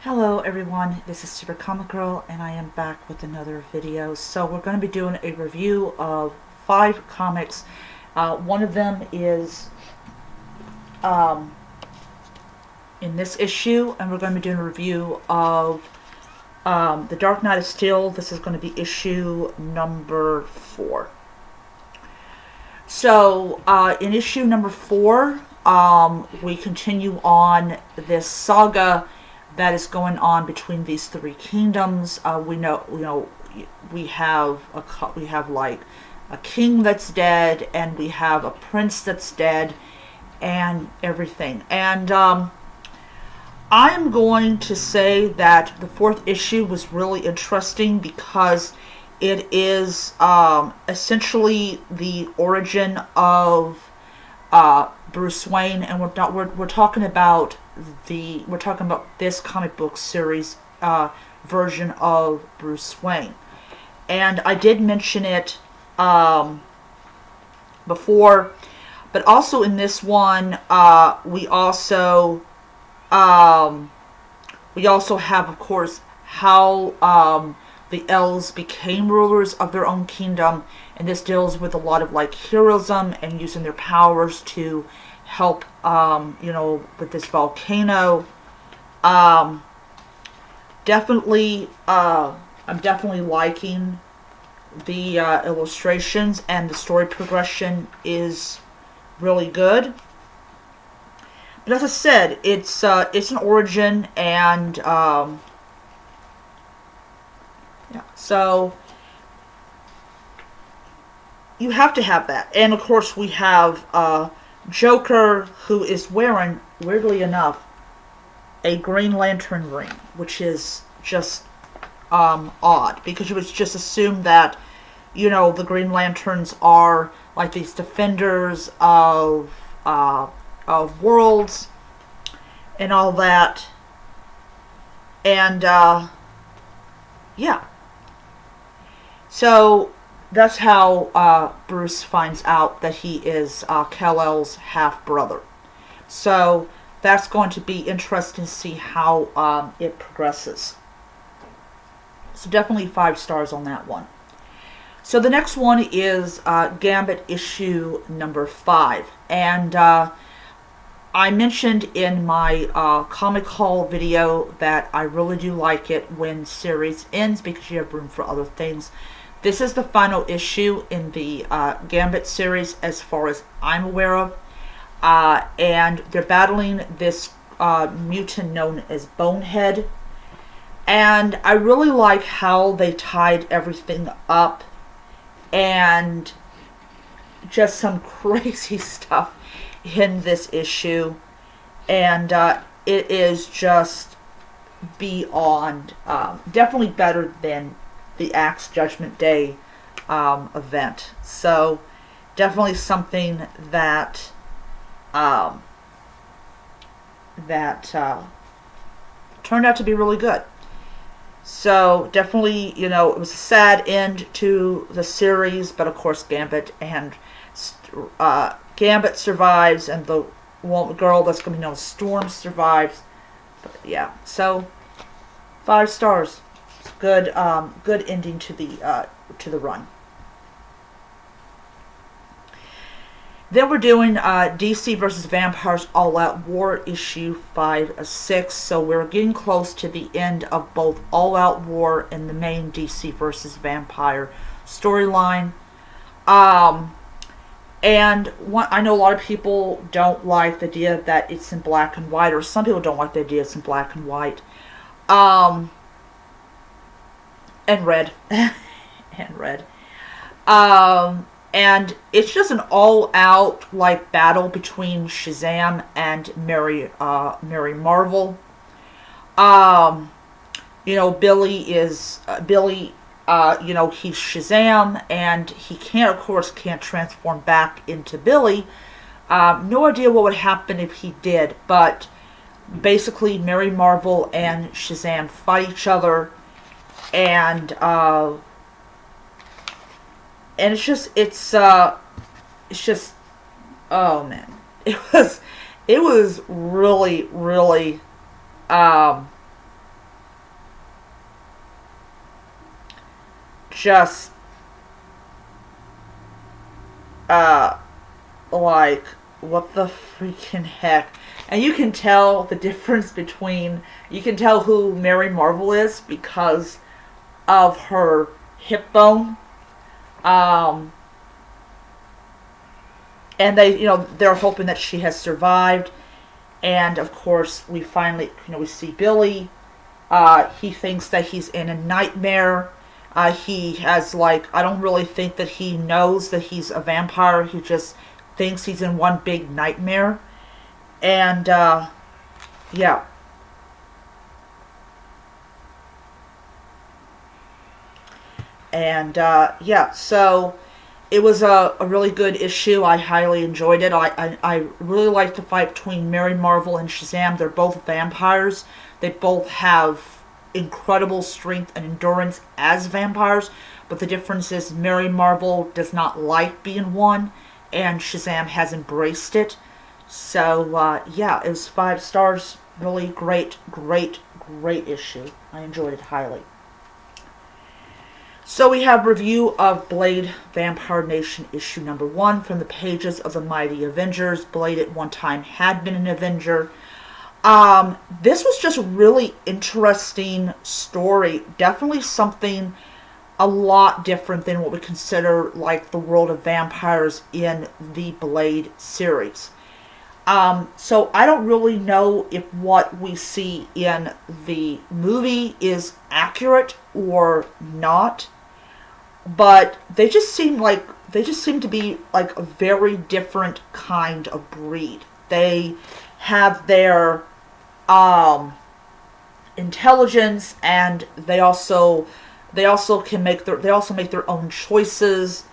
Hello everyone, this is Super Comic Girl and I am back with another video. So we're going to be doing a review of 5 comics. One of them is in this issue, and we're going to be doing a review of The Dark Knight of Steel. This is going to be issue number 4. So in issue number 4, we continue on this saga that is going on between these 3 kingdoms. We have like a king that's dead, and we have a prince that's dead, and everything. And I'm going to say that the 4th issue was really interesting because it is essentially the origin of Bruce Wayne, and we're talking about this comic book series version of Bruce Wayne. And I did mention it before, but also in this one we also have, of course, how the elves became rulers of their own kingdom, and this deals with a lot of like heroism and using their powers to help with this volcano. Definitely I'm definitely liking the illustrations, and the story progression is really good. But as I said, it's an origin, and so you have to have that. And of course we have Joker, who is wearing, weirdly enough, a Green Lantern ring, which is just odd, because you would just assume that, the Green Lanterns are like these defenders of worlds and all that. And yeah. So that's how Bruce finds out that he is Kal-El's half-brother. So that's going to be interesting to see how it progresses. So definitely 5 stars on that one. So the next one is Gambit issue number 5. And I mentioned in my comic haul video that I really do like it when series ends, because you have room for other things. This is the final issue in the Gambit series as far as I'm aware of. And they're battling this mutant known as Bonehead. And I really like how they tied everything up, and just some crazy stuff in this issue. And it is just beyond, definitely better than the Axe Judgment Day event. So definitely something that turned out to be really good. So definitely, it was a sad end to the series, but of course Gambit survives, and the girl that's going to be known as Storm survives. But yeah, so 5 stars. Good, good ending to the run. Then we're doing DC vs. Vampires All Out War issue 5/6. So we're getting close to the end of both All Out War and the main DC vs. Vampire storyline. And I know a lot of people don't like the idea that it's in black and white, or some people don't like the idea it's in black and white. And red. And red. And it's just an all-out like battle between Shazam and Mary Marvel. Billy is he's Shazam, and he can't transform back into Billy. No idea what would happen if he did, but basically Mary Marvel and Shazam fight each other, and it's just, oh man, it was really, really just like, what the freaking heck? And you can tell the difference between, you can tell who Mary Marvel is because of her hip bone. And they're hoping that she has survived. And of course, we finally, we see Billy. He thinks that he's in a nightmare. He has, I don't really think that he knows that he's a vampire. He just thinks he's in one big nightmare. And, yeah. And, yeah, so it was a really good issue. I highly enjoyed it. I really liked the fight between Mary Marvel and Shazam. They're both vampires. They both have incredible strength and endurance as vampires, but the difference is Mary Marvel does not like being one, and Shazam has embraced it. So, yeah, it was 5 stars. Really great issue. I enjoyed it highly. So we have review of Blade Vampire Nation issue number 1 from the pages of the Mighty Avengers. Blade at one time had been an Avenger. This was just a really interesting story. Definitely something a lot different than what we consider like the world of vampires in the Blade series. So I don't really know if what we see in the movie is accurate or not. But they just seem to be like a very different kind of breed. They have their intelligence, and they also make their own choices,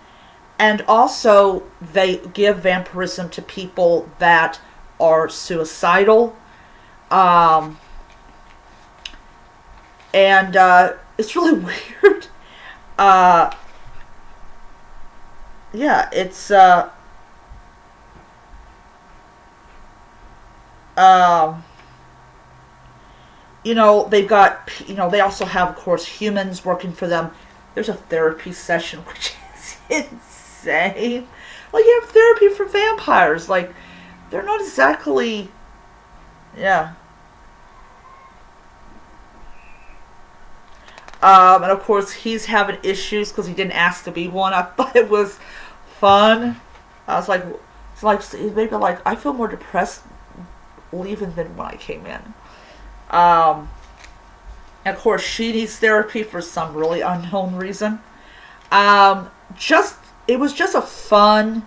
and also they give vampirism to people that are suicidal, and it's really weird. Yeah, it's they've got, they also have, of course, humans working for them. There's a therapy session, which is insane. Like, you have therapy for vampires. Like, they're not exactly, yeah. And of course, he's having issues because he didn't ask to be one. I thought it was fun. I was like, maybe like, I feel more depressed leaving than when I came in. And of course, she needs therapy for some really unknown reason. It was just a fun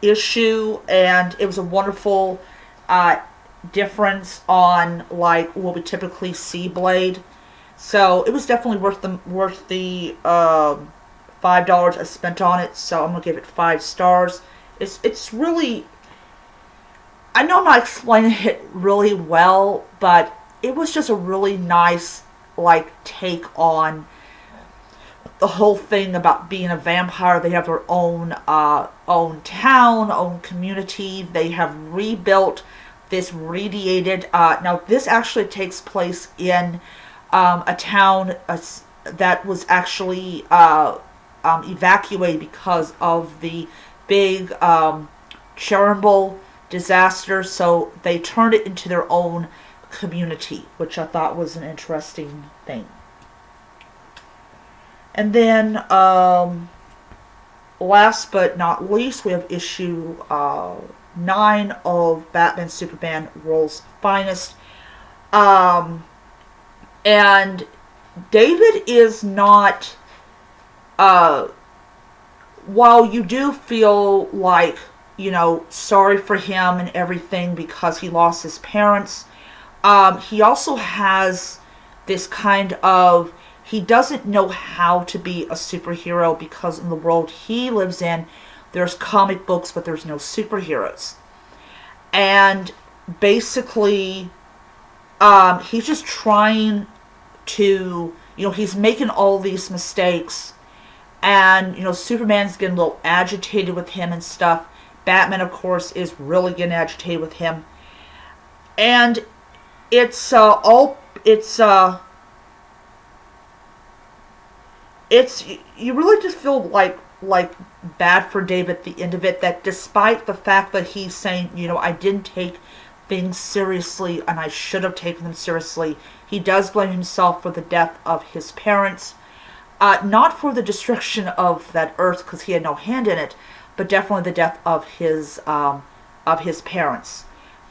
issue, and it was a wonderful difference on like what we typically see Blade. So it was definitely worth the $5 I spent on it. So I'm gonna give it 5 stars. It's really, I know I'm not explaining it really well, but it was just a really nice like take on the whole thing about being a vampire. They have their own town, own community. They have rebuilt this radiated. Now this actually takes place in a town that was actually evacuated because of the big Chernobyl disaster. So they turned it into their own community, which I thought was an interesting thing. And then, last but not least, we have issue 9 of Batman Superman World's Finest. And David is not, while you do feel like, sorry for him and everything because he lost his parents, he also has this kind of, he doesn't know how to be a superhero because in the world he lives in, there's comic books, but there's no superheroes. And basically, he's just trying to, he's making all these mistakes. And, Superman's getting a little agitated with him and stuff. Batman, of course, is really getting agitated with him. And it's you really just feel like bad for Dave at the end of it, that despite the fact that he's saying, you know, I didn't take things seriously and I should have taken them seriously, he does blame himself for the death of his parents. Not for the destruction of that earth, because he had no hand in it, but definitely the death of his parents.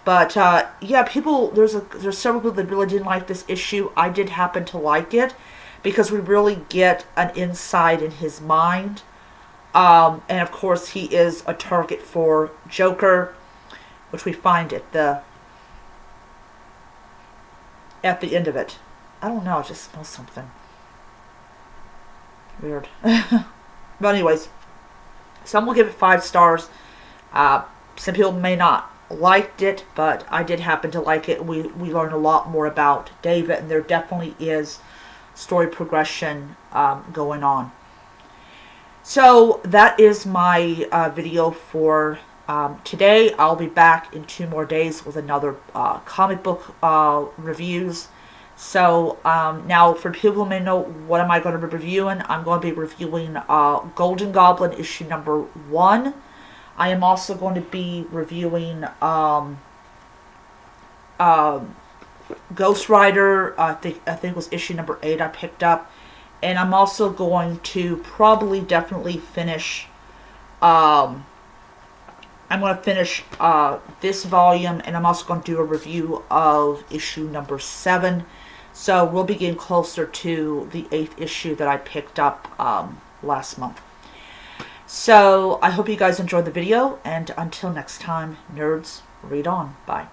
But yeah, there's several people that really didn't like this issue. I did happen to like it because we really get an insight in his mind. And of course, he is a target for Joker, which we find at the end of it. I don't know. I just smell something weird. But anyways, some will give it 5 stars. Some people may not liked it, but I did happen to like it. We learn a lot more about David, and there definitely is story progression going on. So that is my video for today. I'll be back in 2 more days with another comic book reviews. So now, for people who may know what am I going to be reviewing, I'm going to be reviewing Golden Goblin issue number 1. I am also going to be reviewing Ghost Rider. I think it was issue number 8 I picked up. And I'm also going to definitely finish, I'm going to finish this volume, and I'm also going to do a review of issue number 7. So we'll be getting closer to the 8th issue that I picked up last month. So I hope you guys enjoyed the video, and until next time, nerds, read on. Bye.